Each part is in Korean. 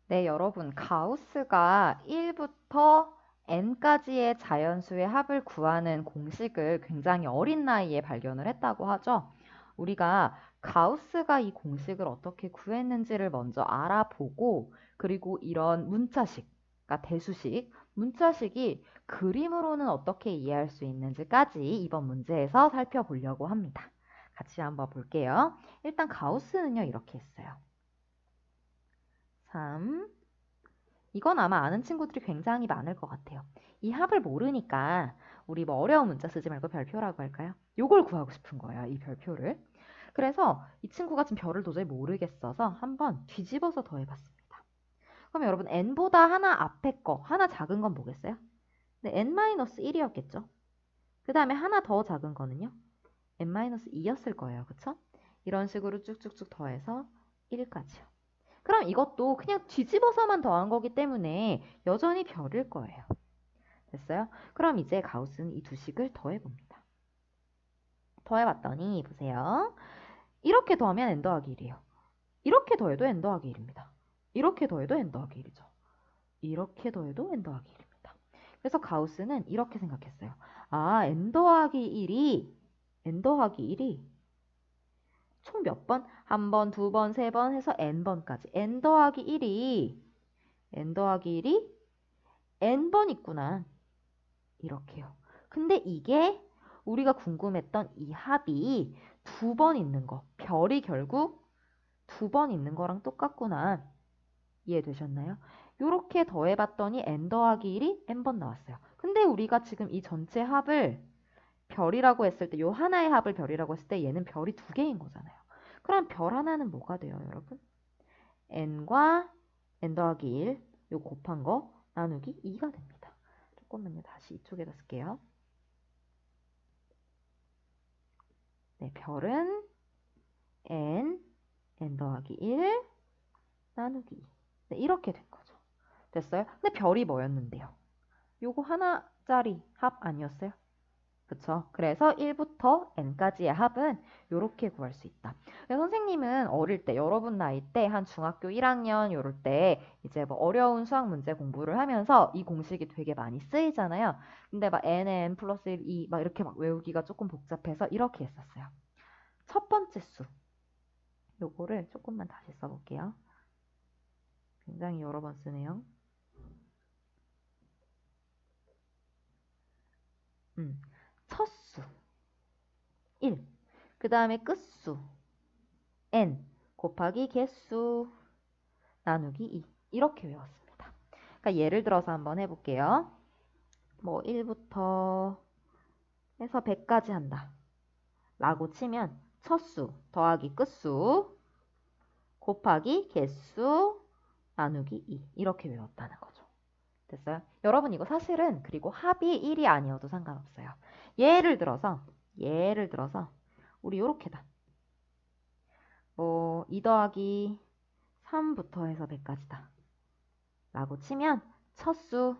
네, 여러분, 가우스가 1부터 n까지의 자연수의 합을 구하는 공식을 굉장히 어린 나이에 발견을 했다고 하죠. 우리가 가우스가 이 공식을 어떻게 구했는지를 먼저 알아보고, 그리고 이런 문자식, 그러니까 대수식, 문자식이 그림으로는 어떻게 이해할 수 있는지까지 이번 문제에서 살펴보려고 합니다. 같이 한번 볼게요. 일단 가우스는요, 이렇게 했어요. 3, 이건 아마 아는 친구들이 굉장히 많을 것 같아요. 이 합을 모르니까 우리 뭐 어려운 문자 쓰지 말고 별표라고 할까요? 요걸 구하고 싶은 거예요, 이 별표를. 그래서 이 친구가 지금 별을 도저히 모르겠어서 한번 뒤집어서 더해봤습니다. 그럼 여러분 n보다 하나 앞에 거, 하나 작은 건 뭐겠어요? 네, n-1이었겠죠. 그 다음에 하나 더 작은 거는요? n-2였을 거예요. 그쵸? 이런 식으로 쭉쭉쭉 더해서 1까지요. 그럼 이것도 그냥 뒤집어서만 더한 거기 때문에 여전히 별일 거예요. 됐어요? 그럼 이제 가우스는 이 두 식을 더해봅니다. 더해봤더니 보세요. 이렇게 더하면 n 더하기 1이에요. 이렇게 더해도 n 더하기 1입니다. 이렇게 더해도 n 더하기 1이죠. 이렇게 더해도 n 더하기 1입니다. 그래서 가우스는 이렇게 생각했어요. 아, n 더하기 1이 총 몇 번? 한 번, 두 번, 세 번 해서 n번까지. n 더하기 1이 n번 있구나. 이렇게요. 근데 이게 우리가 궁금했던 이 합이 두 번 있는 거. 별이 결국 두 번 있는 거랑 똑같구나. 이해되셨나요? 이렇게 더해봤더니 n 더하기 1이 n번 나왔어요. 근데 우리가 지금 이 전체 합을 별이라고 했을 때, 요 하나의 합을 별이라고 했을 때 얘는 별이 두 개인 거잖아요. 그럼 별 하나는 뭐가 돼요, 여러분? n과 n 더하기 1, 요 곱한 거 나누기 2가 됩니다. 조금만요. 다시 이쪽에다 쓸게요. 네, 별은 n 더하기 1 나누기 2. 네, 이렇게 된 거죠. 됐어요? 근데 별이 뭐였는데요? 요거 하나짜리 합 아니었어요? 그쵸? 그래서 1부터 n까지의 합은 이렇게 구할 수 있다. 선생님은 어릴 때, 여러분 나이 때, 한 중학교 1학년 요럴 때 이제 뭐 어려운 수학 문제 공부를 하면서 이 공식이 되게 많이 쓰이잖아요. 근데 막 nn 플러스 1, 2 막 이렇게 막 외우기가 조금 복잡해서 이렇게 했었어요. 첫 번째 수. 요거를 조금만 다시 써볼게요. 굉장히 여러 번 쓰네요. 첫 수 1. 그 다음에 끝수 n 곱하기 개수 나누기 2. 이렇게 외웠습니다. 그러니까 예를 들어서 한번 해볼게요. 뭐 1부터 해서 100까지 한다. 라고 치면 첫수 더하기 끝수 곱하기 개수 나누기 2. 이렇게 외웠다는 거죠. 됐어요? 여러분 이거 사실은 그리고 합이 1이 아니어도 상관없어요. 예를 들어서 우리 요렇게다. 뭐 2 더하기 3부터 해서 100까지다. 라고 치면 첫수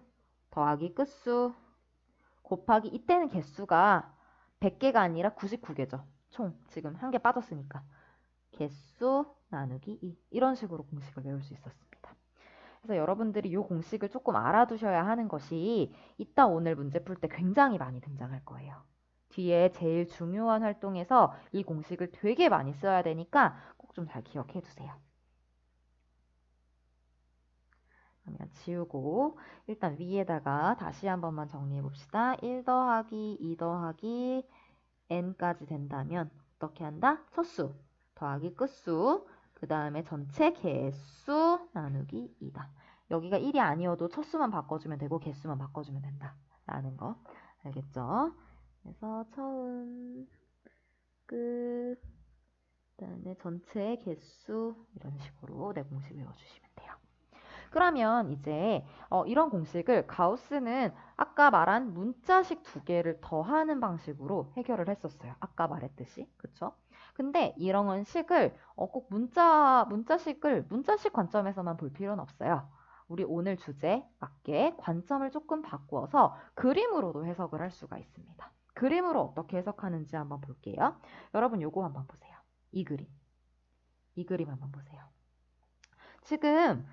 더하기 끝수 곱하기 이때는 개수가 100개가 아니라 99개죠. 총 지금 한 개 빠졌으니까 개수 나누기 2 이런 식으로 공식을 외울 수 있었습니다. 그래서 여러분들이 이 공식을 조금 알아두셔야 하는 것이 이따 오늘 문제 풀 때 굉장히 많이 등장할 거예요. 뒤에 제일 중요한 활동에서 이 공식을 되게 많이 써야 되니까 꼭 좀 잘 기억해 두세요. 그러면 지우고 일단 위에다가 다시 한 번만 정리해 봅시다. 1 더하기 2 더하기 n까지 된다면 어떻게 한다? 첫수 더하기 끝수 그 다음에 전체 개수 나누기 2다. 여기가 1이 아니어도 첫수만 바꿔주면 되고 개수만 바꿔주면 된다. 라는 거 알겠죠? 그래서 처음 끝 그다음에 전체 개수 이런 식으로 내 공식 외워주시면 돼요. 그러면 이제 이런 공식을 가우스는 아까 말한 문자식 두 개를 더하는 방식으로 해결을 했었어요. 아까 말했듯이. 그쵸? 근데 이런 식을 꼭 문자식 관점에서만 볼 필요는 없어요. 우리 오늘 주제 맞게 관점을 조금 바꾸어서 그림으로도 해석을 할 수가 있습니다. 그림으로 어떻게 해석하는지 한번 볼게요. 여러분 요거 한번 보세요. 이 그림 한번 보세요. 지금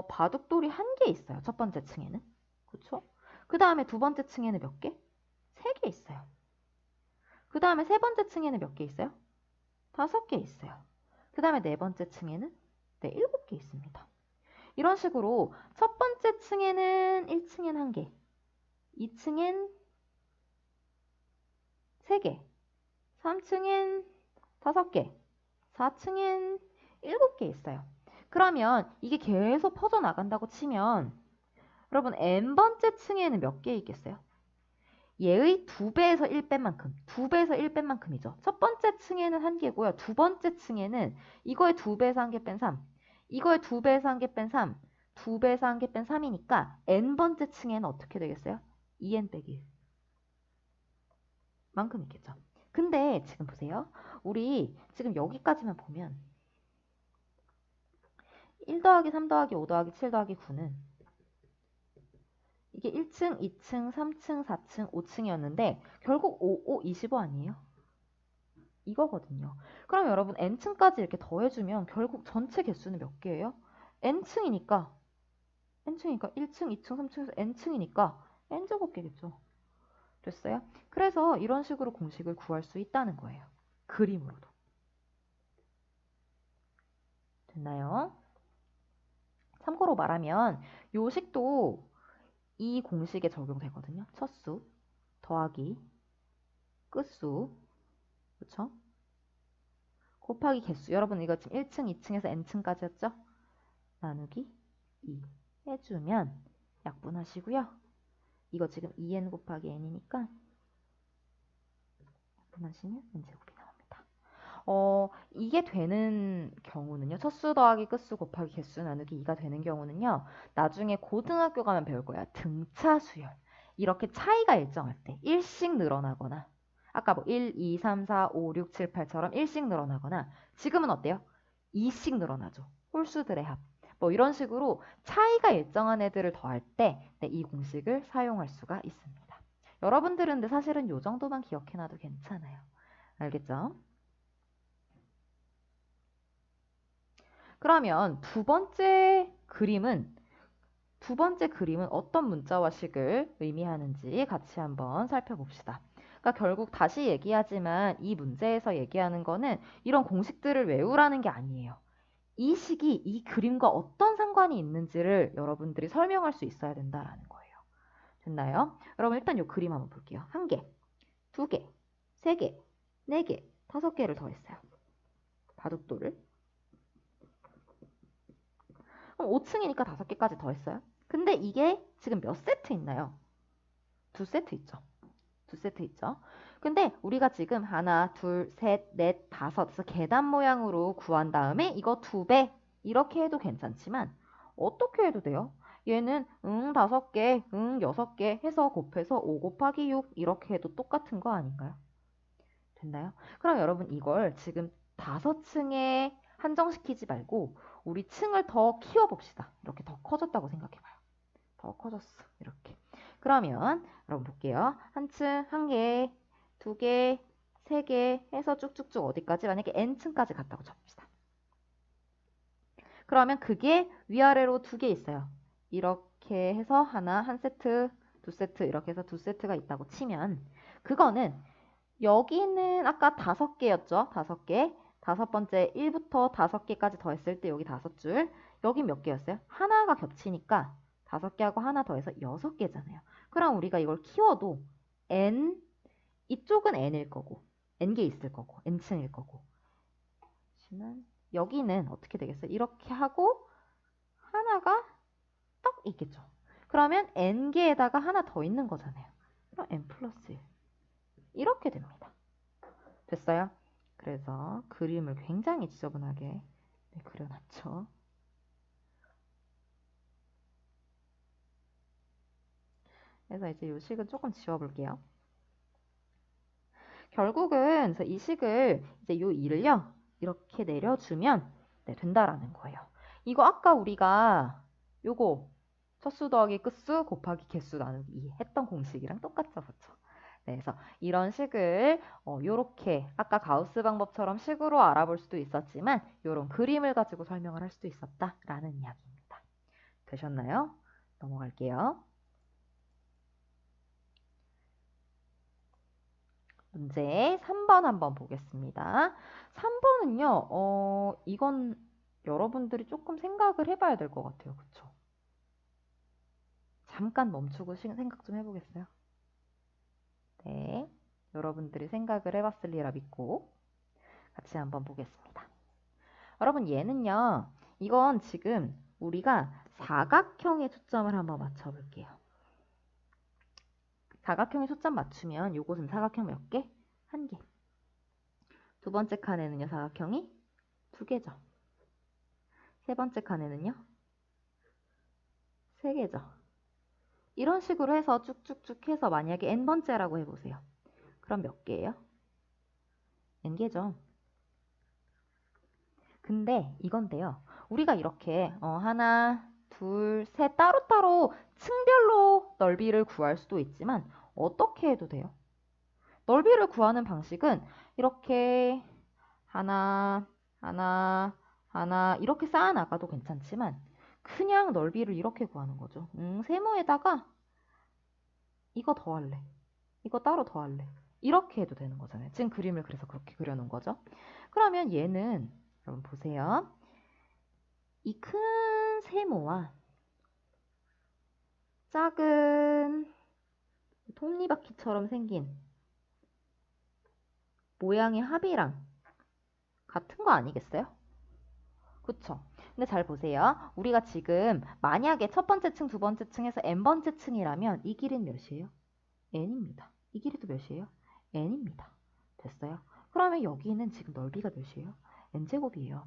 바둑돌이 한 개 있어요. 첫 번째 층에는. 그쵸? 그 다음에 두 번째 층에는 몇 개? 세 개 있어요. 그 다음에 세 번째 층에는 몇 개 있어요? 5개 있어요. 그 다음에 네 번째 층에는 7개 있습니다. 이런 식으로 첫 번째 층에는 1층엔 1개, 2층엔 3개, 3층엔 5개, 4층엔 7개 있어요. 그러면 이게 계속 퍼져나간다고 치면 여러분 n번째 층에는 몇 개 있겠어요? 얘의 2배에서 1뺀 만큼, 2배에서 1뺀 만큼이죠. 첫 번째 층에는 1개고요. 두 번째 층에는 이거의 2배에서 1개 뺀 3, 이거의 2배에서 1개 뺀 3, 2배에서 1개 뺀 3이니까 n번째 층에는 어떻게 되겠어요? 2n 빼기 1 만큼 있겠죠. 근데 지금 보세요. 우리 지금 여기까지만 보면 1 더하기 3 더하기 5 더하기 7 더하기 9는 이게 1층, 2층, 3층, 4층, 5층이었는데 결국 5, 5, 25 아니에요? 이거거든요. 그럼 여러분 n층까지 이렇게 더해주면 결국 전체 개수는 몇 개예요? n층이니까 1층, 2층, 3층에서 n층이니까 n제곱 개겠죠. 됐어요? 그래서 이런 식으로 공식을 구할 수 있다는 거예요. 그림으로도. 됐나요? 참고로 말하면 요 식도 이 공식에 적용되거든요. 첫수 더하기 끝수, 그쵸? 곱하기 개수. 여러분 이거 지금 1층, 2층에서 n층까지였죠? 나누기 2 해주면 약분하시고요. 이거 지금 2n 곱하기 n이니까 약분하시면 n제곱이 나옵니다. 이게 되는 경우는요. 첫수 더하기 끝수 곱하기 개수 나누기 2가 되는 경우는요. 나중에 고등학교 가면 배울 거야. 등차 수열. 이렇게 차이가 일정할 때 1씩 늘어나거나 아까 뭐 1, 2, 3, 4, 5, 6, 7, 8처럼 1씩 늘어나거나 지금은 어때요? 2씩 늘어나죠. 홀수들의 합. 뭐 이런 식으로 차이가 일정한 애들을 더할 때 이 공식을 사용할 수가 있습니다. 여러분들은 근데 사실은 이 정도만 기억해놔도 괜찮아요. 알겠죠? 그러면 두 번째 그림은 어떤 문자와 식을 의미하는지 같이 한번 살펴봅시다. 그러니까 결국 다시 얘기하지만 이 문제에서 얘기하는 거는 이런 공식들을 외우라는 게 아니에요. 이 식이 이 그림과 어떤 상관이 있는지를 여러분들이 설명할 수 있어야 된다라는 거예요. 됐나요? 여러분 일단 이 그림 한번 볼게요. 1개, 2개, 3개, 4개, 5개를 더했어요. 바둑돌을. 그럼 5층이니까 5개까지 더했어요. 근데 이게 지금 몇 세트 있나요? 2세트 있죠. 2세트 있죠. 근데 우리가 지금 하나, 둘, 셋, 넷, 다섯 그래서 계단 모양으로 구한 다음에 이거 2배 이렇게 해도 괜찮지만 어떻게 해도 돼요? 얘는 5개, 6개 해서 곱해서 5 곱하기 6 이렇게 해도 똑같은 거 아닌가요? 됐나요? 그럼 여러분 이걸 지금 5층에 한정시키지 말고 우리 층을 더 키워봅시다. 이렇게 더 커졌다고 생각해봐요. 더 커졌어. 이렇게. 그러면 여러분 볼게요. 한 층, 1개, 2개, 3개 해서 쭉쭉쭉 어디까지? 만약에 n층까지 갔다고 쳐봅시다. 그러면 그게 위아래로 2개 있어요. 이렇게 해서 하나, 한 세트, 2세트 이렇게 해서 2세트가 있다고 치면 그거는 여기는 아까 5개였죠? 5개. 다섯 번째 1부터 5개까지 더했을 때 여기 5줄. 여기 몇 개였어요? 하나가 겹치니까 5개하고 하나 더해서 6개잖아요. 그럼 우리가 이걸 키워도 n, 이쪽은 n일 거고 n개 있을 거고 n층일 거고 하지만 여기는 어떻게 되겠어요? 이렇게 하고 하나가 딱 있겠죠. 그러면 n개에다가 하나 더 있는 거잖아요. 그럼 n 플러스 1 이렇게 됩니다. 됐어요? 그래서 그림을 굉장히 지저분하게 그려놨죠. 그래서 이제 이 식은 조금 지워볼게요. 결국은 이 식을 이제 요 2를요 이렇게 내려주면 된다라는 거예요. 이거 아까 우리가 요거 첫수 더하기 끝수 곱하기 개수 나누기 2 했던 공식이랑 똑같죠, 그렇죠? 네, 그래서 이런 식을 요렇게 아까 가우스 방법처럼 식으로 알아볼 수도 있었지만 요런 그림을 가지고 설명을 할 수도 있었다라는 이야기입니다. 되셨나요? 넘어갈게요. 문제 3번 한번 보겠습니다. 3번은요, 이건 여러분들이 조금 생각을 해봐야 될 것 같아요. 그쵸? 잠깐 멈추고 생각 좀 해보겠어요? 네. 여러분들이 생각을 해봤을 리라 믿고 같이 한번 보겠습니다. 여러분, 얘는요, 이건 지금 우리가 사각형에 초점을 한번 맞춰볼게요. 사각형에 초점 맞추면 요것은 사각형 몇 개? 한 개. 두 번째 칸에는요, 사각형이 두 개죠. 세 번째 칸에는요, 세 개죠. 이런 식으로 해서 쭉쭉쭉 해서 만약에 n번째라고 해보세요. 그럼 몇 개예요? n개죠. 근데 이건데요. 우리가 이렇게 하나, 둘, 셋 따로따로 층별로 넓이를 구할 수도 있지만 어떻게 해도 돼요? 넓이를 구하는 방식은 이렇게 하나, 하나, 하나 이렇게 쌓아 나가도 괜찮지만 그냥 넓이를 이렇게 구하는 거죠. 세모에다가 이거 더할래. 이거 따로 더할래. 이렇게 해도 되는 거잖아요. 지금 그림을 그래서 그렇게 그려놓은 거죠. 그러면 얘는 여러분 보세요. 이 큰 세모와 작은 톱니바퀴처럼 생긴 모양의 합이랑 같은 거 아니겠어요? 그쵸? 근데 잘 보세요. 우리가 지금 만약에 첫 번째 층, 두 번째 층에서 n번째 층이라면 이 길이는 몇이에요? n입니다. 이 길이도 몇이에요? n입니다. 됐어요? 그러면 여기는 지금 넓이가 몇이에요? n제곱이에요.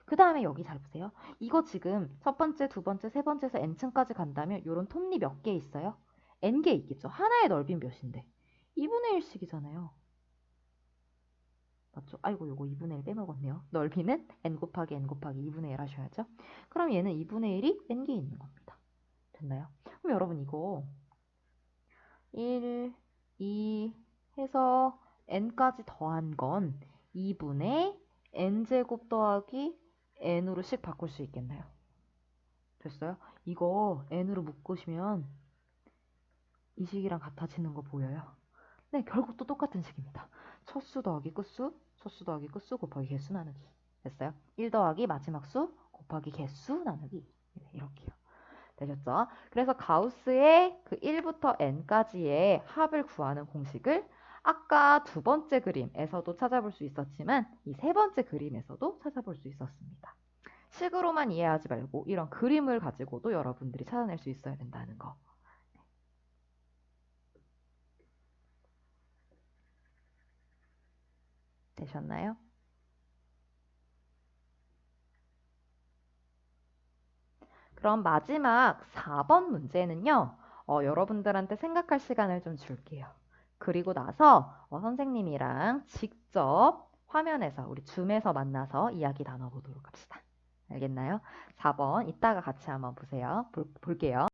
그 다음에 여기 잘 보세요. 이거 지금 첫 번째, 두 번째, 세 번째에서 n층까지 간다면 이런 톱니 몇 개 있어요? n개 있겠죠. 하나의 넓이는 몇인데? 2분의 1씩이잖아요. 맞죠? 아이고 요거 2분의 1 빼먹었네요. 넓이는 n 곱하기 n 곱하기 2분의 1 하셔야죠. 그럼 얘는 2분의 1이 n개 있는 겁니다. 됐나요? 그럼 여러분 이거 1, 2 해서 n까지 더한 건 2분의 n제곱 더하기 n으로 씩 바꿀 수 있겠나요? 됐어요? 이거 n으로 묶으시면 이 식이랑 같아지는 거 보여요? 네, 결국 또 똑같은 식입니다. 첫수 더하기 끝수, 첫수 더하기 끝수 곱하기 개수 나누기. 됐어요? 1 더하기 마지막 수 곱하기 개수 나누기. 네, 이렇게요. 되셨죠? 그래서 가우스의 그 1부터 n까지의 합을 구하는 공식을 아까 두 번째 그림에서도 찾아볼 수 있었지만 이 세 번째 그림에서도 찾아볼 수 있었습니다. 식으로만 이해하지 말고 이런 그림을 가지고도 여러분들이 찾아낼 수 있어야 된다는 거. 되셨나요? 그럼 마지막 4번 문제는요. 여러분들한테 생각할 시간을 좀 줄게요. 그리고 나서 선생님이랑 직접 화면에서 우리 줌에서 만나서 이야기 나눠보도록 합시다. 알겠나요? 4번 이따가 같이 한번 보세요. 볼게요.